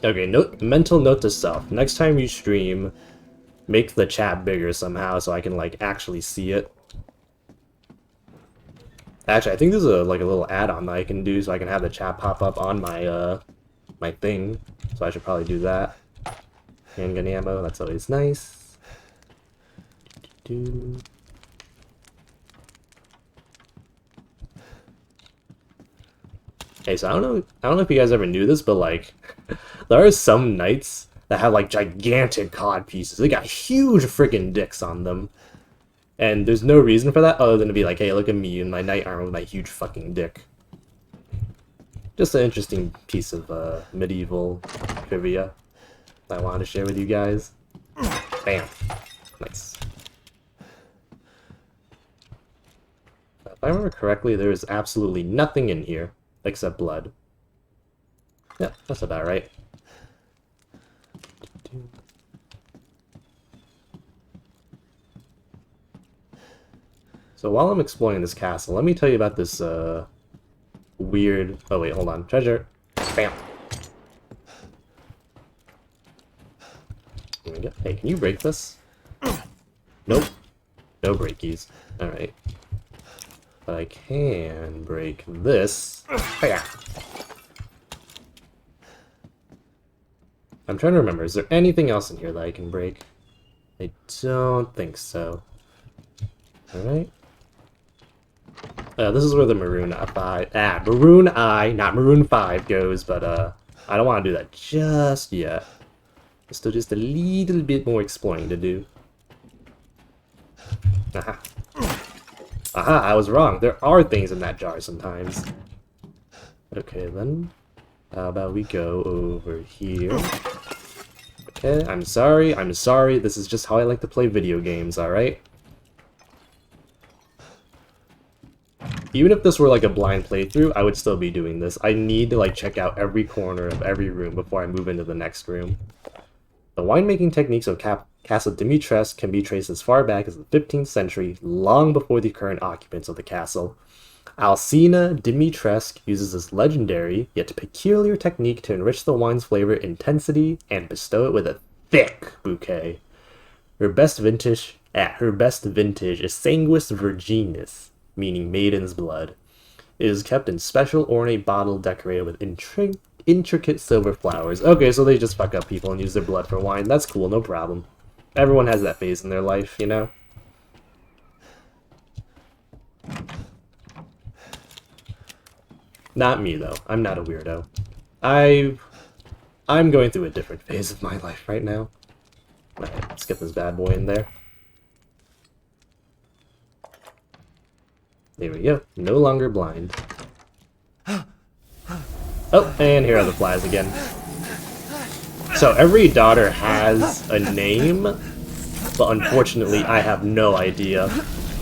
Okay, mental note to self. Next time you stream, make the chat bigger somehow so I can, like, actually see it. Actually, I think there's a little add-on that I can do so I can have the chat pop up on my, my thing. So I should probably do that. Handgun ammo, that's always nice. Hey, so I don't know if you guys ever knew this, but like, there are some knights that have like gigantic cod pieces. They got huge freaking dicks on them. And there's no reason for that other than to be like, hey, look at me in my knight armor with my huge fucking dick. Just an interesting piece of medieval trivia that I wanted to share with you guys. Bam. Nice. If I remember correctly, there is absolutely nothing in here except blood. Yeah, that's about right. So while I'm exploring this castle, let me tell you about this weird... Oh wait, hold on. Treasure. Bam. Here we go. Hey, can you break this? Nope. No breakies. Alright. But I can break this. Hiya. I'm trying to remember, is there anything else in here that I can break? I don't think so. Alright. This is where the Maroon Eye, not Maroon 5 goes, but I don't want to do that just yet. There's still just a little bit more exploring to do. Aha. Aha, I was wrong. There are things in that jar sometimes. Okay, then. How about we go over here? Okay, I'm sorry. This is just how I like to play video games, alright? Even if this were like a blind playthrough, I would still be doing this. I need to like check out every corner of every room before I move into the next room. The winemaking techniques of Castle Dimitrescu can be traced as far back as the 15th century, long before the current occupants of the castle. Alcina Dimitrescu uses this legendary, yet peculiar technique to enrich the wine's flavor intensity and bestow it with a thick bouquet. Her best vintage is Sanguis Virginis, meaning maiden's blood. It is kept in special ornate bottle decorated with intricate silver flowers. Okay, so they just fuck up people and use their blood for wine. That's cool, no problem. Everyone has that phase in their life, you know? Not me, though. I'm not a weirdo. I'm going through a different phase of my life right now. Alright, let's get this bad boy in there. There we go. No longer blind. Oh, and here are the flies again. So every daughter has a name, but unfortunately I have no idea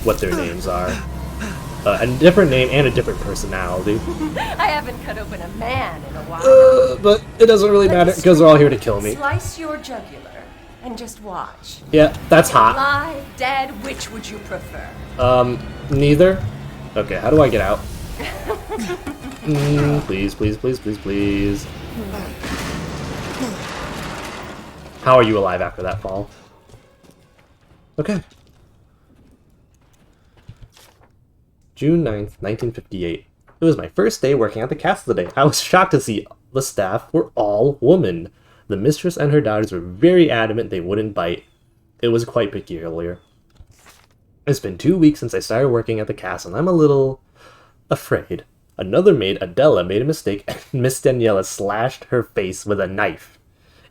what their names are. A different name and a different personality. I haven't cut open a man in a while. But it doesn't really matter because they're all here to kill me. Slice your jugular and just watch. Yeah, that's hot. Alive, dead, which would you prefer? Neither. Okay, how do I get out? Please, please, please, please, please. How are you alive after that fall? Okay. June 9th, 1958. It was my first day working at the castle today. I was shocked to see the staff were all women. The mistress and her daughters were very adamant they wouldn't bite. It was quite peculiar. It's been 2 weeks since I started working at the castle, and I'm a little afraid. Another maid, Adela, made a mistake, and Miss Daniela slashed her face with a knife.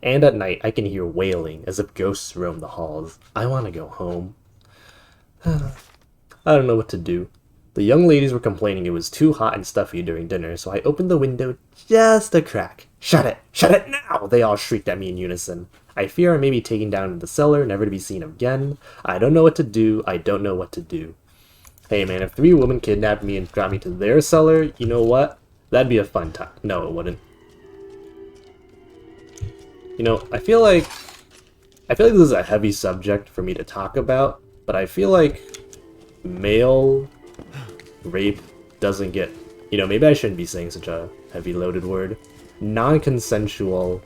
And at night, I can hear wailing, as if ghosts roam the halls. I want to go home. I don't know what to do. The young ladies were complaining it was too hot and stuffy during dinner, so I opened the window just a crack. Shut it! Shut it now! They all shrieked at me in unison. I fear I may be taken down into the cellar, never to be seen again. I don't know what to do. I don't know what to do. Hey man, if 3 women kidnapped me and brought me to their cellar, you know what? That'd be a fun time. No, it wouldn't. You know, I feel like this is a heavy subject for me to talk about, but I feel like male rape doesn't get, you know, maybe I shouldn't be saying such a heavy loaded word. Non-consensual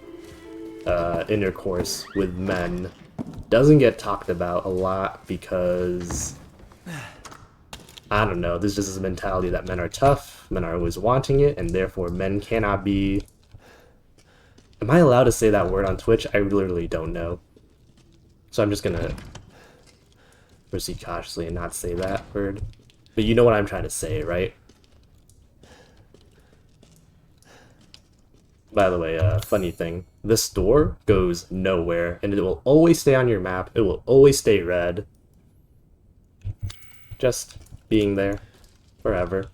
intercourse with men doesn't get talked about a lot because, I don't know, there's just this mentality that men are tough, men are always wanting it, and therefore men cannot be... Am I allowed to say that word on Twitch? I literally don't know. So I'm just gonna proceed cautiously and not say that word. But you know what I'm trying to say, right? By the way, funny thing, this door goes nowhere, and it will always stay on your map. It will always stay red. Just being there forever.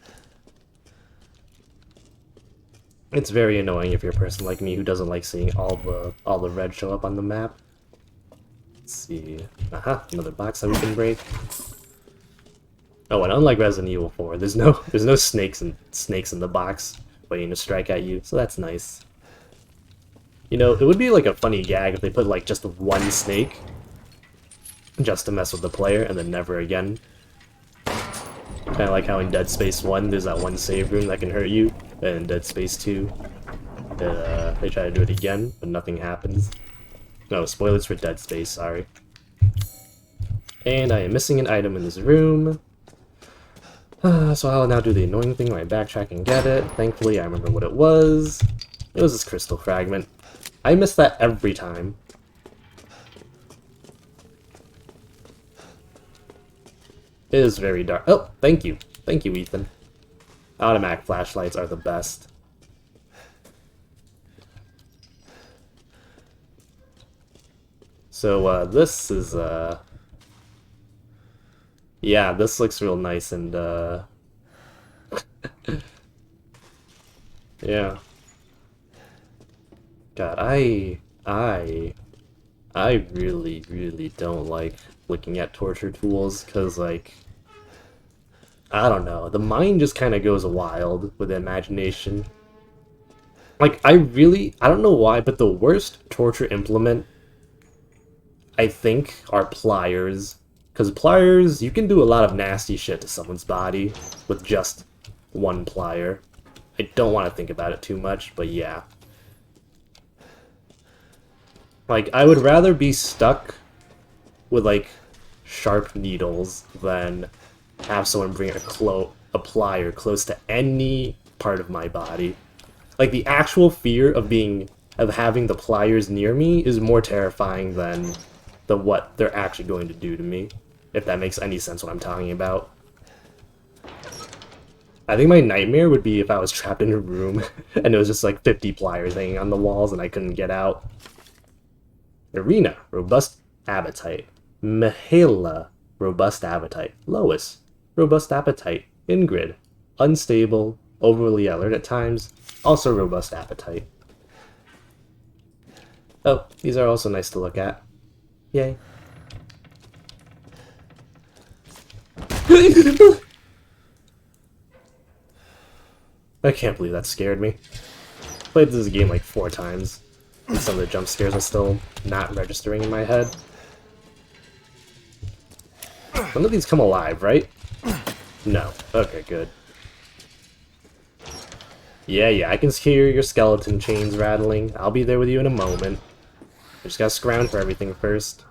It's very annoying if you're a person like me who doesn't like seeing all the red show up on the map. Let's see. Aha, another box that we can break. Oh, and unlike Resident Evil 4, there's no snakes in the box waiting to strike at you, so that's nice. You know, it would be like a funny gag if they put like just one snake just to mess with the player and then never again. Kind of like how in Dead Space 1 there's that one save room that can hurt you, and in Dead Space 2 they try to do it again, but nothing happens. No, spoilers for Dead Space, sorry. And I am missing an item in this room. So I'll now do the annoying thing where I backtrack and get it. Thankfully, I remember what it was. It was this crystal fragment. I miss that every time. It is very dark. Oh, thank you. Thank you, Ethan. Automatic flashlights are the best. So, this is, yeah, this looks real nice and, yeah. God, I really, really don't like looking at torture tools, because, like, I don't know, the mind just kind of goes wild with the imagination. Like, I don't know why, but the worst torture implement, I think, are pliers. Because pliers, you can do a lot of nasty shit to someone's body with just one plier. I don't want to think about it too much, but yeah. Like, I would rather be stuck with, like, sharp needles than have someone bring a plier close to any part of my body. Like, the actual fear of having the pliers near me is more terrifying than what they're actually going to do to me. If that makes any sense what I'm talking about. I think my nightmare would be if I was trapped in a room and it was just like 50 pliers hanging on the walls and I couldn't get out. Irina, robust appetite. Mihaela, robust appetite. Lois, robust appetite. Ingrid, unstable, overly alert at times, also robust appetite. Oh, these are also nice to look at. Yay. I can't believe that scared me. Played this game like 4 times, and some of the jump scares are still not registering in my head. None of these come alive, right? No. Okay, good. Yeah, I can hear your skeleton chains rattling. I'll be there with you in a moment. I just gotta scrounge for everything first.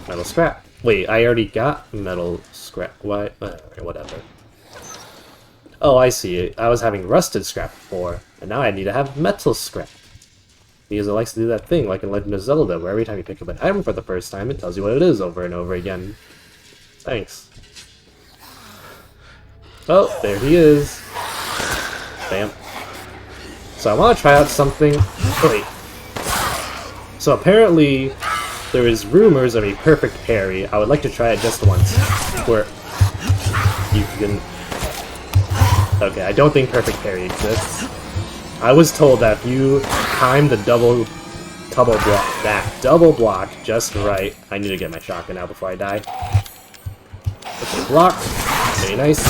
Metal scrap. Wait, I already got metal scrap. Why? Whatever. Oh, I see it. I was having rusted scrap before, and now I need to have metal scrap. Because it likes to do that thing, like in Legend of Zelda, where every time you pick up an item for the first time, it tells you what it is over and over again. Thanks. Oh, there he is. Bam. So I want to try out something... Wait. So apparently, there is rumors of a perfect parry. I would like to try it just once. Where you can... Okay, I don't think perfect parry exists. I was told that if you time the double block just right... I need to get my shotgun out before I die. Okay, block. Very nice.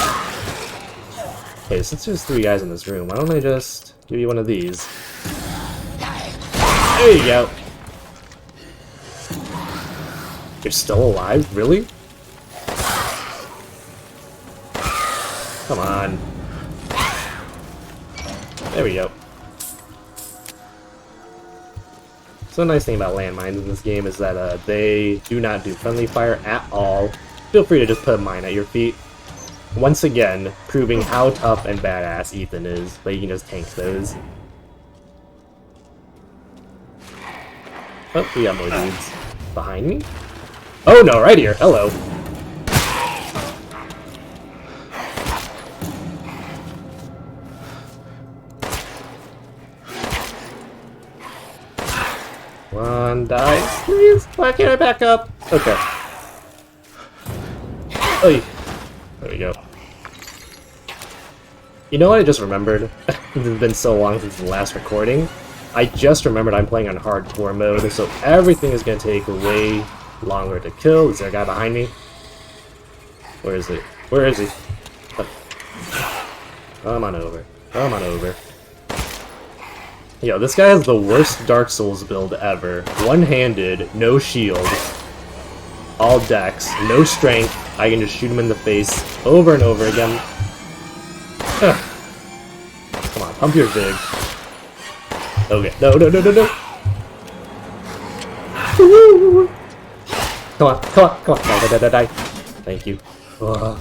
Okay, since there's 3 guys in this room, why don't I just give you one of these? There you go. You're still alive? Really? Come on. There we go. So the nice thing about landmines in this game is that they do not do friendly fire at all. Feel free to just put a mine at your feet. Once again, proving how tough and badass Ethan is, but you can just tank those. Oh, we got more dudes. Behind me? Oh no, right here! Hello! One dies, please! Why can't I back up? Okay. Oh, there we go. You know what I just remembered? It's been so long since the last recording. I just remembered I'm playing on hardcore mode, so everything is going to take way longer to kill. Is there a guy behind me? Where is he? Where is he? Oh. Come on over. Come on over. Yo, this guy has the worst Dark Souls build ever. One-handed, no shield, all dex, no strength. I can just shoot him in the face over and over again. Ugh. Come on, pump your vig. Okay, no. Come on. Die. Thank you. Ugh.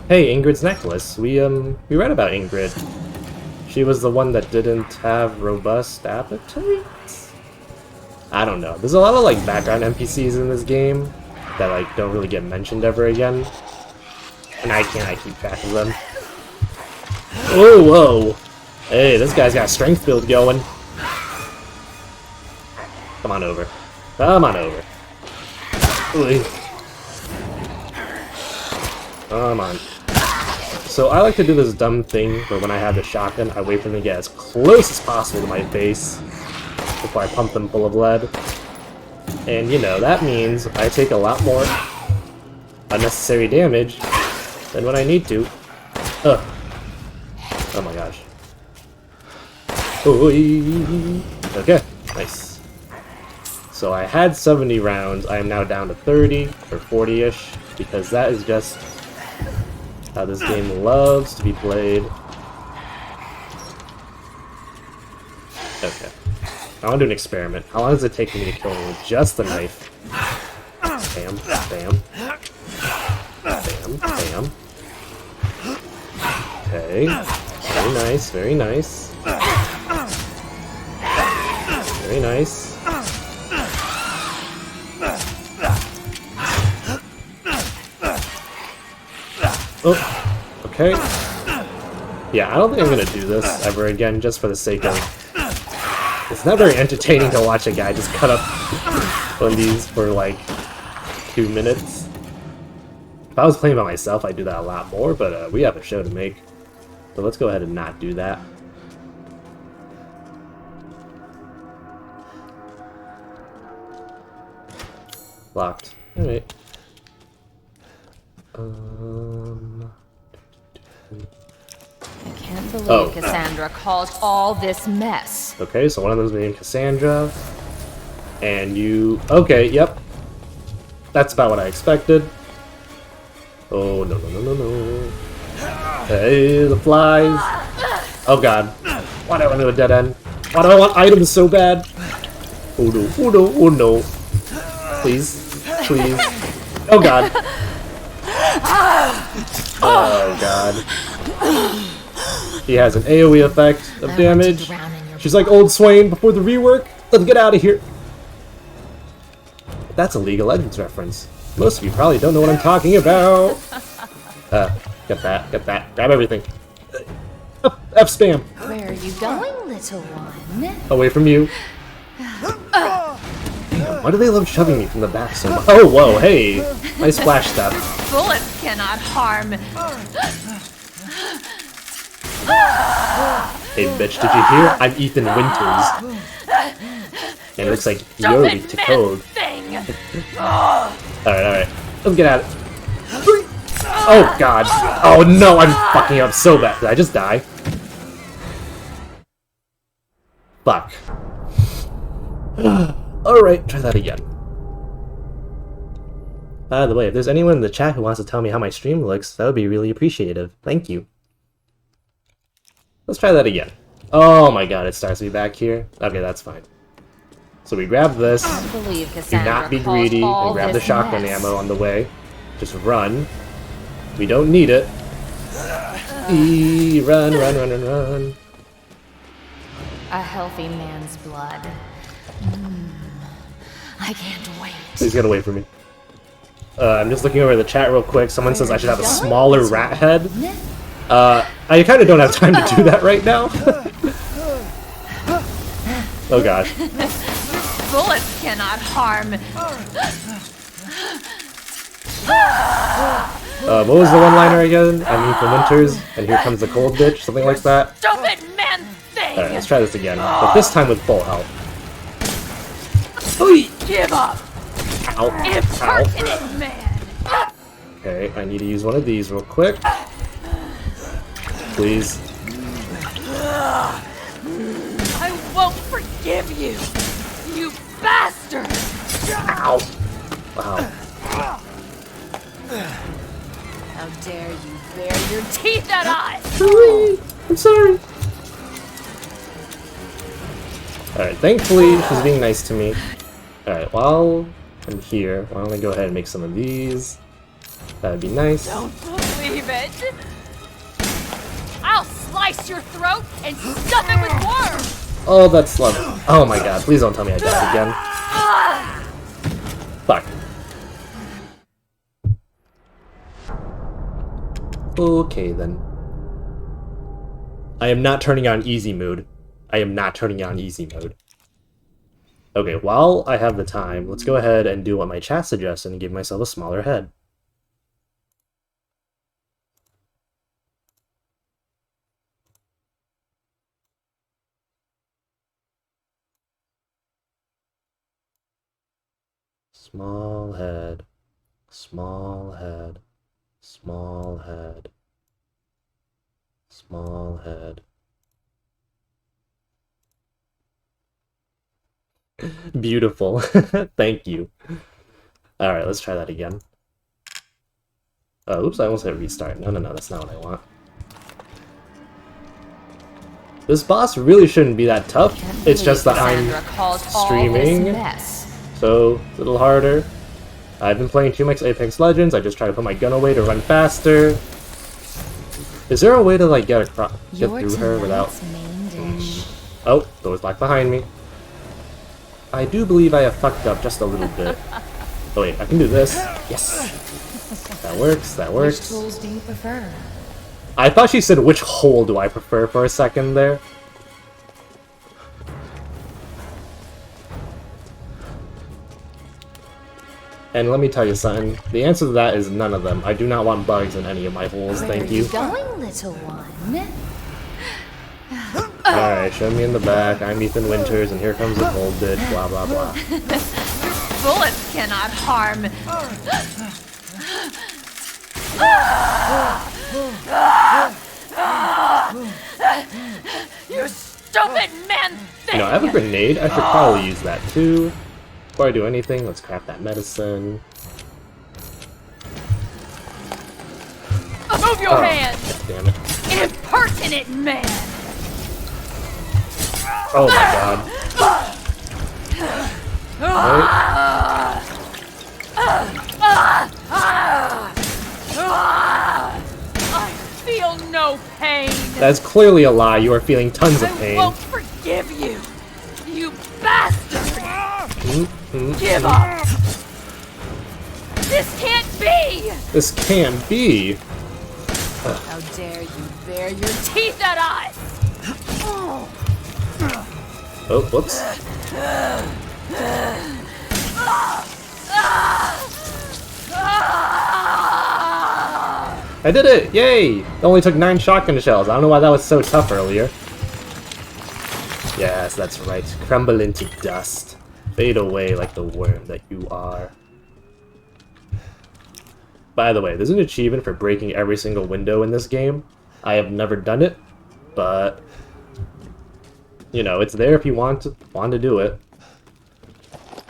Hey, Ingrid's necklace. We read about Ingrid. She was the one that didn't have robust appetite? I don't know. There's a lot of like background NPCs in this game that like don't really get mentioned ever again. And I keep track of them. Oh, whoa! Hey, this guy's got a strength build going. Come on over. Come on over. Ooh. Come on. So I like to do this dumb thing where when I have the shotgun, I wait for them to get as close as possible to my face before I pump them full of lead. And you know, that means I take a lot more unnecessary damage than when I need to. Ugh. Oh my gosh. Ooh. Okay, nice. So I had 70 rounds, I am now down to 30 or 40-ish, because that is just how this game loves to be played. Okay. I want to do an experiment. How long does it take me to kill him with just the knife? Bam, bam. Bam, bam. Okay. Very nice, very nice. Very nice. Oh, okay. Yeah, I don't think I'm gonna do this ever again, just for the sake of... It's not very entertaining to watch a guy just cut up one of these for like 2 minutes. If I was playing by myself, I'd do that a lot more, but we have a show to make. So let's go ahead and not do that. Locked. Alright. I can't believe Cassandra caused all this mess. Okay, so one of them's named Cassandra. And you... Okay, yep. That's about what I expected. Oh, no. Hey, the flies. Oh god. Why do I want to do a dead end? Why do I want items so bad? Oh no. Please. Oh god. Oh god. He has an AoE effect of damage. She's like Old Swain before the rework. Let's get out of here. That's a League of Legends reference. Most of you probably don't know what I'm talking about. Get that. Grab everything. F spam. Where are you going, little one? Away from you. Why do they love shoving me from the back so much? Oh, whoa, hey. Nice flash step. Bullets cannot harm. Hey, bitch, did you hear? I'm Ethan Winters. And it looks like Yori to code. Alright. Let's get at it. Oh, God. Oh, no, I'm fucking up so bad. Did I just die? Fuck. Alright, try that again. By the way, if there's anyone in the chat who wants to tell me how my stream looks, that would be really appreciative. Thank you. Let's try that again. Oh my god, it starts me back here. Okay, that's fine. So we grab this. I believe Do Cassandra not be caused greedy all and grab the this shotgun mess. ammo on the way. Just run. We don't need it. Run, run, run, run, run. A healthy man's blood. I can't wait. Please get away from me. I'm just looking over the chat real quick. Someone says I should have a smaller rat head. I kind of don't have time to do that right now. Oh gosh. Bullets cannot harm. What was the one-liner again? I mean, from Winters, and here comes the cold bitch, something like that. Stupid man thing! Alright, let's try this again, but this time with full health. Give up! Ow. Impertinent man! Okay, I need to use one of these real quick. Please. I won't forgive you! You bastard! Ow. Wow. How dare you bare your teeth at us! Sorry. I'm sorry. Alright, thankfully, she's being nice to me. Alright, while I'm here, why don't I go ahead and make some of these? That'd be nice. Don't believe it! I'll slice your throat and stuff it with worms! Oh, that's love. Oh my god, please don't tell me I died again. Fuck. Okay, then. I am not turning on easy mode. I am not turning on easy mode. Okay, while I have the time, let's go ahead and do what my chat suggests and give myself a smaller head. Small head. Small head. Small head. Small head. Beautiful. Thank you. Alright, let's try that again. Oh, oops, I almost hit restart. No, that's not what I want. This boss really shouldn't be that tough. It's just that I'm streaming, so it's a little harder. I've been playing too much Apex Legends. I just try to put my gun away to run faster. Is there a way to like get through her without? Oh, door's locked behind me. I do believe I have fucked up just a little bit. Oh wait, I can do this. Yes, that works. That works. Which tools do you prefer? I thought she said which hole do I prefer for a second there. And let me tell you something, the answer to that is none of them. I do not want bugs in any of my holes, thank you. Where are you going, little one? Alright, show me in the back, I'm Ethan Winters, and here comes the cold bitch, blah blah blah. Bullets cannot harm. You stupid man thing! You know, I have a grenade, I should probably use that too. Before I do anything, let's craft that medicine. Move your hand! Damn it. Impertinent man! Oh my god. Right. I feel no pain! That's clearly a lie, you are feeling tons of I pain. won't forgive you! You bastard! Give up! This can't be! This can't be! How dare you bare your teeth at us! Oh, whoops. I did it! Yay! It only took 9 shotgun shells. I don't know why that was so tough earlier. Yes, that's right. Crumble into dust. Fade away like the worm that you are. By the way, there's an achievement for breaking every single window in this game. I have never done it, but you know, it's there if you want to do it.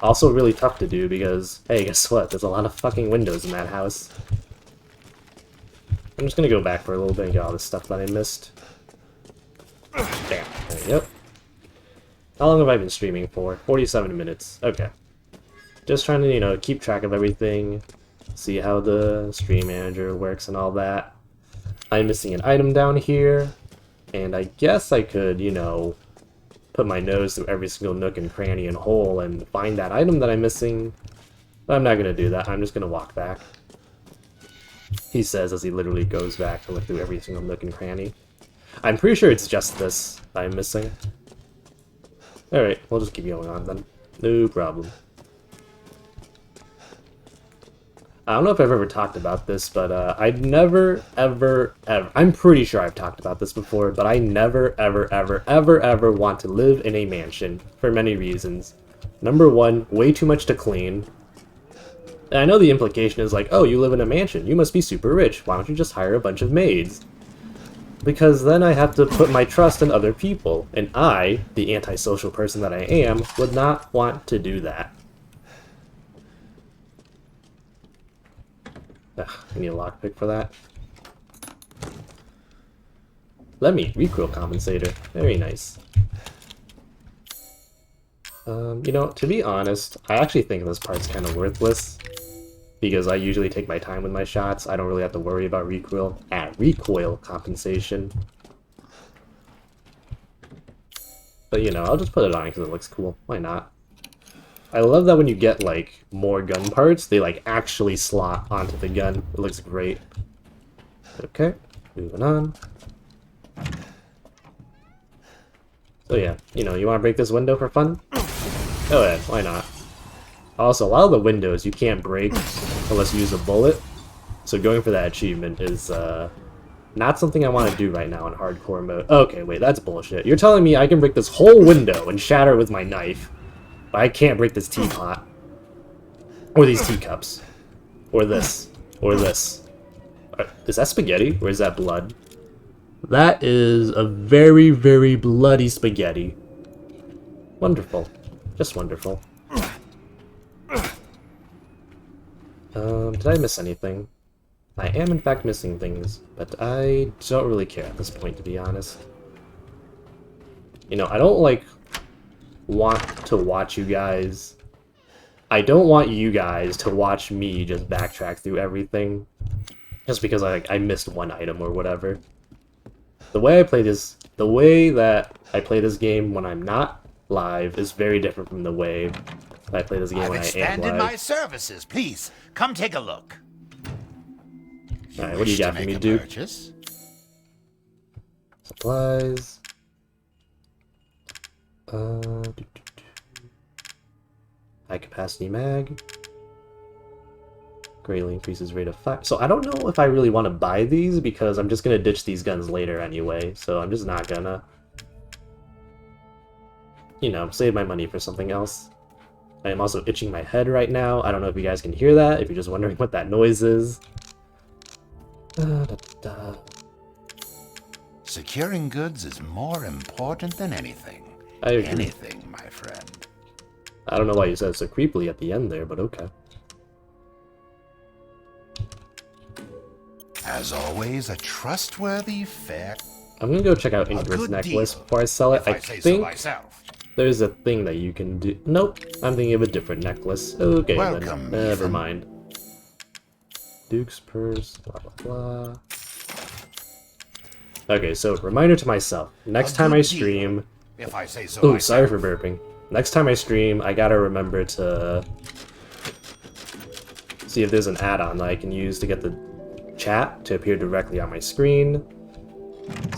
Also really tough to do because, hey, guess what? There's a lot of fucking windows in that house. I'm just gonna go back for a little bit and get all this stuff that I missed. Damn, there you go. How long have I been streaming for? 47 minutes. Okay. Just trying to, you know, keep track of everything, see how the stream manager works and all that. I'm missing an item down here, and I guess I could, you know, put my nose through every single nook and cranny and hole and find that item that I'm missing. But I'm not going to do that. I'm just going to walk back. He says as he literally goes back to look through every single nook and cranny. I'm pretty sure it's just this I'm missing. Alright, we'll just keep going on then. No problem. I don't know if I've ever talked about this, but I'd never, ever, I'm pretty sure I've talked about this before, but I never, ever want to live in a mansion for many reasons. Number one, way too much to clean. And I know the implication is like, oh, you live in a mansion, you must be super rich, why don't you just hire a bunch of maids? Because then I have to put my trust in other people, and I, the antisocial person that I am, would not want to do that. Ugh, I need a lockpick for that. Let me recoil compensator. Very nice. You know, to be honest, I actually think this part's kind of worthless. Because I usually take my time with my shots. I don't really have to worry about recoil. Recoil compensation. But you know, I'll just put it on because it looks cool. Why not? I love that when you get, like, more gun parts, they, like, actually slot onto the gun. It looks great. Okay, moving on. So yeah, you know, you want to break this window for fun? Oh yeah, why not? Also, a lot of the windows you can't break unless you use a bullet, so going for that achievement is, not something I want to do right now in hardcore mode. Okay, wait, that's bullshit. You're telling me I can break this whole window and shatter it with my knife, but I can't break this teapot. Or these teacups. Or this. Or this. Is that spaghetti? Or is that blood? That is a very, very bloody spaghetti. Wonderful. Just wonderful. Did I miss anything? I am in fact missing things, but I don't really care at this point, to be honest. You know, I don't, like, want to watch you guys. I don't want you guys to watch me just backtrack through everything. Just because I missed one item or whatever. The way that I play this game when I'm not live is very different from the way that I play this game when I am live. I've expanded my services. Please, come take a look. Alright, what do you got for me, dude? Supplies. High capacity mag. Greatly increases rate of fire. So I don't know if I really want to buy these because I'm just gonna ditch these guns later anyway. So I'm just not gonna, you know, save my money for something else. I am also itching my head right now. I don't know if you guys can hear that, if you're just wondering what that noise is. Securing goods is more important than anything. I agree. Anything, my friend. I don't know why you said it so creepily at the end there, but okay. As always, a trustworthy, fair... I'm gonna go check out Ingrid's necklace before I sell it. I think there's a thing that you can do. Nope, I'm thinking of a different necklace. Okay, Welcome, then. Never mind. Duke's purse, blah blah blah. Okay, so reminder to myself. Next time I stream... If I say so Ooh, myself. sorry for burping. Next time I stream, I gotta remember to see if there's an add-on that I can use to get the chat to appear directly on my screen.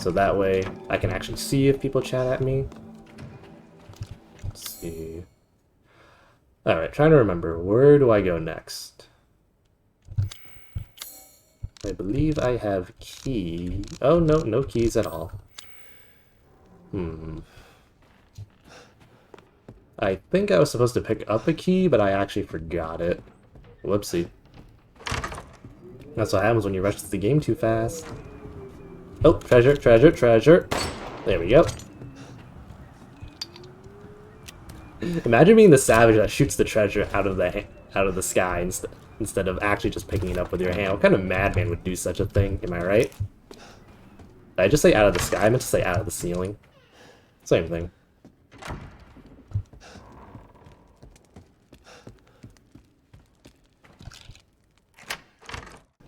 So that way I can actually see if people chat at me. Let's see. Alright, trying to remember. Where do I go next? I believe I have key. Oh, no, no keys at all. I think I was supposed to pick up a key, but I actually forgot it. Whoopsie. That's what happens when you rush through the game too fast. Oh, treasure, treasure, treasure. There we go. Imagine being the savage that shoots the treasure out of the sky instead of actually just picking it up with your hand. What kind of madman would do such a thing? Am I right? Did I just say out of the sky? I meant to say out of the ceiling. Same thing.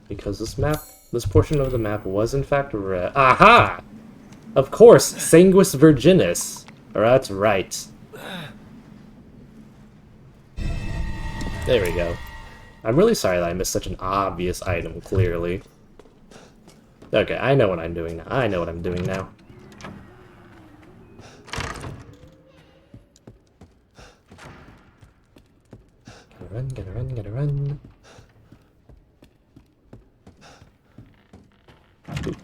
Because this portion of the map was in fact red. Aha! Of course, Sanguis Virginis. That's right. There we go. I'm really sorry that I missed such an obvious item, clearly. Okay, I know what I'm doing now. I know what I'm doing now. Gotta run, gotta run, gotta run. Boop.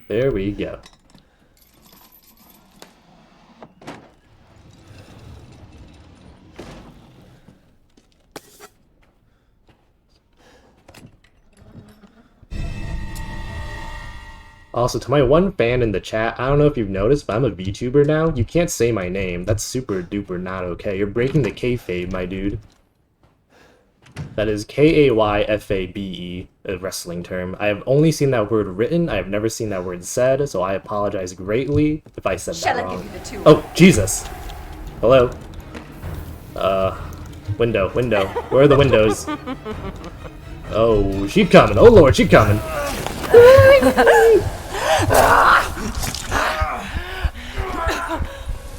There we go. Also, to my one fan in the chat, I don't know if you've noticed, but I'm a VTuber now. You can't say my name. That's super duper not okay. You're breaking the kayfabe, my dude. That is Kayfabe, a wrestling term. I have only seen that word written. I have never seen that word said, so I apologize greatly if I said that wrong. Oh, Jesus! Hello? Window. Where are the windows? Oh, she coming. Oh, Lord, she coming.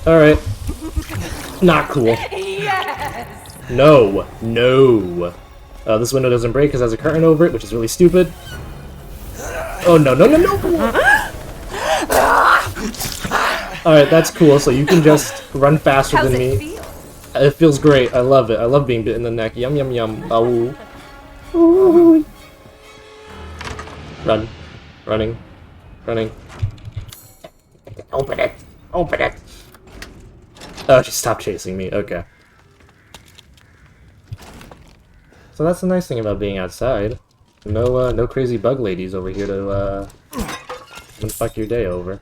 Alright. Not cool. Yes! No. This window doesn't break because it has a curtain over it, which is really stupid. Oh, no. Alright, that's cool, so you can just run faster than me. Feel? It feels great. I love it. I love being bit in the neck. Yum, yum, yum. Oh. Ooh. Run. Running. Open it. Oh, she stopped chasing me. Okay. So that's the nice thing about being outside. No crazy bug ladies over here to fuck your day over.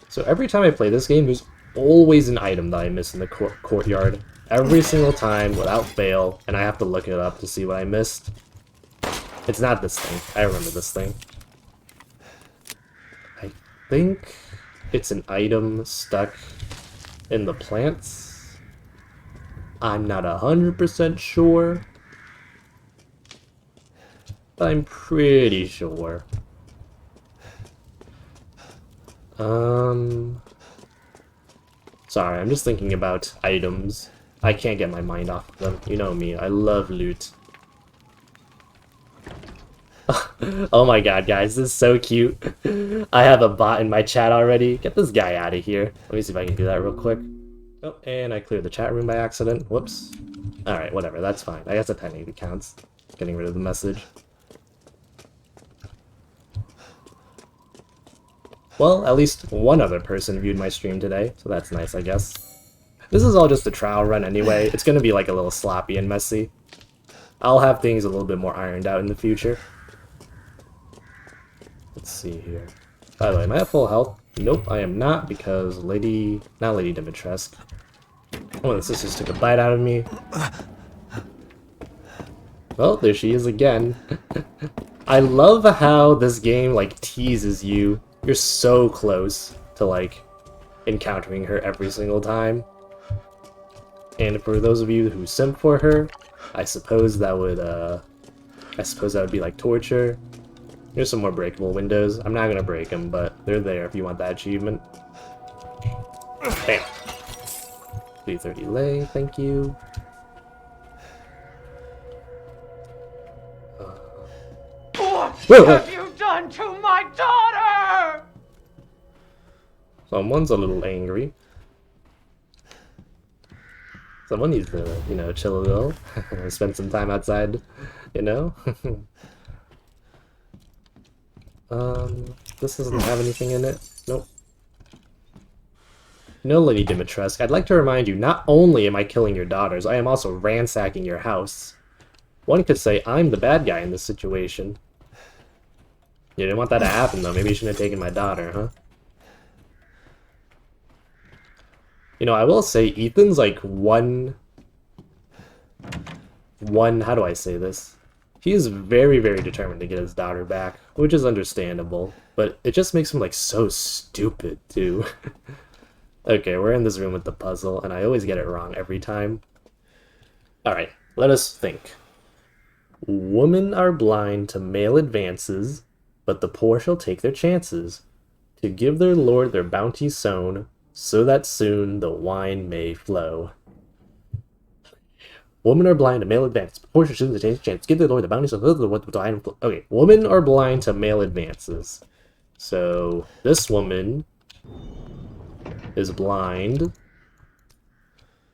So every time I play this game, there's always an item that I miss in the courtyard. Every single time, without fail, and I have to look it up to see what I missed. It's not this thing. I remember this thing. I think it's an item stuck in the plants. I'm not 100% sure, but I'm pretty sure. Sorry, I'm just thinking about items. I can't get my mind off of them. You know me, I love loot. Oh my god, guys, this is so cute. I have a bot in my chat already. Get this guy out of here. Let me see if I can do that real quick. Oh, and I cleared the chat room by accident. Whoops. Alright, whatever, that's fine. I guess that technically counts. Getting rid of the message. Well, at least one other person viewed my stream today, so that's nice, I guess. This is all just a trial run anyway. It's gonna be like a little sloppy and messy. I'll have things a little bit more ironed out in the future. Let's see here. By the way, am I at full health? Nope, I am not, because not Lady Dimitrescu. One of the sisters took a bite out of me. Well, there she is again. I love how this game, like, teases you. You're so close to, like, encountering her every single time. And for those of you who simp for her, I suppose that would be like torture. Here's some more breakable windows. I'm not gonna break them, but they're there if you want that achievement. Bam! 330 lay, thank you. What have you done to my daughter? Someone's a little angry. Someone needs to, you know, chill a little. Spend some time outside, you know? This doesn't have anything in it. Nope. No, Lady Dimitrescu, I'd like to remind you, not only am I killing your daughters, I am also ransacking your house. One could say I'm the bad guy in this situation. You didn't want that to happen, though. Maybe you shouldn't have taken my daughter, huh? You know, I will say Ethan's like one, how do I say this? He is very, very determined to get his daughter back, which is understandable, but it just makes him like so stupid too. Okay, we're in this room with the puzzle, and I always get it wrong every time. Alright, let us think. Women are blind to male advances, but the poor shall take their chances, to give their lord their bounty sown, so that soon the wine may flow. Women are blind to male advances, but the poor shall take their chance, give their lord the bounty sown, so that the wine may flow. Okay, women are blind to male advances. So, this woman is blind.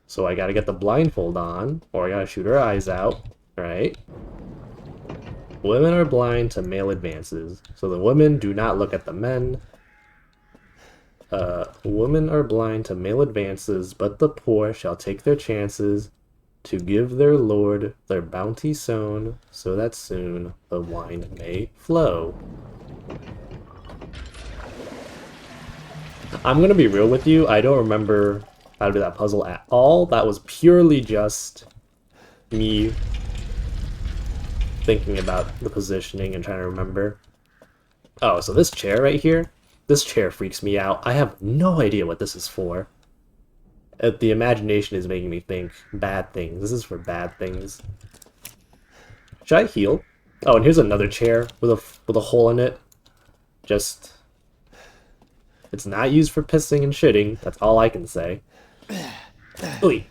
So I gotta get the blindfold on, or I gotta shoot her eyes out, right? Women are blind to male advances, so the women do not look at the men. Women are blind to male advances, but the poor shall take their chances to give their lord their bounty sown, so that soon the wine may flow. I'm gonna be real with you, I don't remember how to do that puzzle at all. That was purely just me thinking about the positioning and trying to remember. Oh, so this chair right here, this chair freaks me out. I have no idea what this is for. The imagination is making me think bad things. This is for bad things. Should I heal? Oh, and here's another chair with a hole in it. Just, it's not used for pissing and shitting. That's all I can say. Ooh.